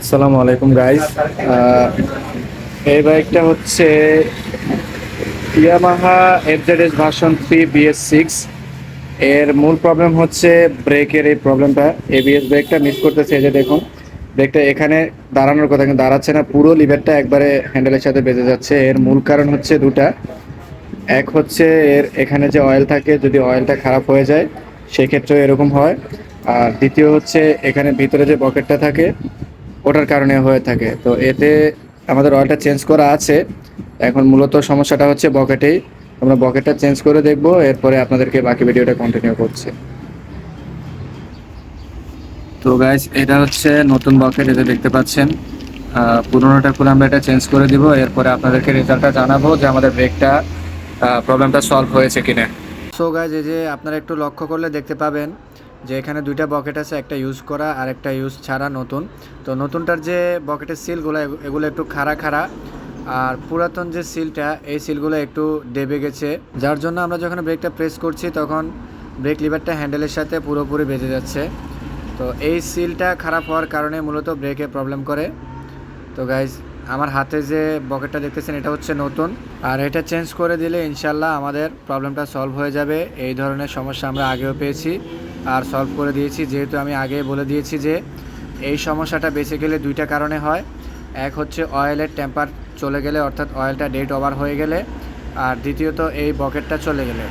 আসসালামু আলাইকুম গাইস। এই বাইকটা হচ্ছে ইয়ামাহা এফজেডএস ভার্সন 3 BS6। এর মূল প্রবলেম হচ্ছে ব্রেকের এই প্রবলেমটা। এবিএস ব্রেকটা মিস করতেছে। এই যে দেখুন, ব্রেকটা এখানে দাঁড়ানোর কথা কিন্তু দাঁড়াচ্ছে না, পুরো লিভারটা একবারে হ্যান্ডেলের সাথে বেজে যাচ্ছে। এর মূল কারণ হচ্ছে দুটা। এক হচ্ছে এর এখানে যে অয়েল থাকে, যদি অয়েলটা খারাপ হয়ে যায় সেক্ষেত্রে এরকম হয়। আর দ্বিতীয় হচ্ছে এখানে ভিতরে যে বকেটটা থাকে ওটার কারণে হয়ে থাকে। তো এতে আমাদের অয়েলটা চেঞ্জ করা আছে। এখন মূলত সমস্যাটা হচ্ছে বকেটেই। আমরা বকেটটা চেঞ্জ করে দেখব, এরপরে আপনাদেরকে বাকি ভিডিওটা কন্টিনিউ করছি। তো গাইস, এটা হচ্ছে নতুন বকেট, এটা দেখতে পাচ্ছেন। পুরোনোটা খুলে আমরা এটা চেঞ্জ করে দিব, এরপরে আপনাদেরকে রেজাল্টটা জানাবো যে আমাদের ব্রেকটা প্রবলেমটা সলভ হয়েছে কিনা। সো গাইস, এই যে আপনারা একটু লক্ষ্য করলে দেখতে পাবেন যে এখানে দুইটা বকেট আছে, একটা ইউজ করা আর একটা ইউজ ছাড়া নতুন। তো নতুনটার যে বকেটের সিলগুলো এগুলো একটু খাড়া খাড়া, আর পুরাতন যে সিলটা এই সিলগুলো একটু দেবে গেছে, যার জন্য আমরা যখন ব্রেকটা প্রেস করছি তখন ব্রেক লিভারটা হ্যান্ডেলের সাথে পুরোপুরি বেজে যাচ্ছে। তো এই সিলটা খারাপ হওয়ার কারণে মূলত ব্রেকে প্রবলেম করে। তো গাইজ, আমার হাতে যে বকেটটা দেখতেছেন এটা হচ্ছে নতুন, আর এটা চেঞ্জ করে দিলে ইনশাল্লাহ আমাদের প্রবলেমটা সলভ হয়ে যাবে। এই ধরনের সমস্যা আমরা আগেও পেয়েছি আর সলভ করে দিয়েছি, যেহেতু আমি আগে বলে দিয়েছি যে এই সমস্যাটা বেসিক্যালি দুইটা কারণে হয়। এক হচ্ছে অয়েলের টেম্পার চলে গেলে, অর্থাৎ অয়েলটা ডেট ওভার হয়ে গেলে, আর দ্বিতীয়ত এই বকেটটা চলে গেলে।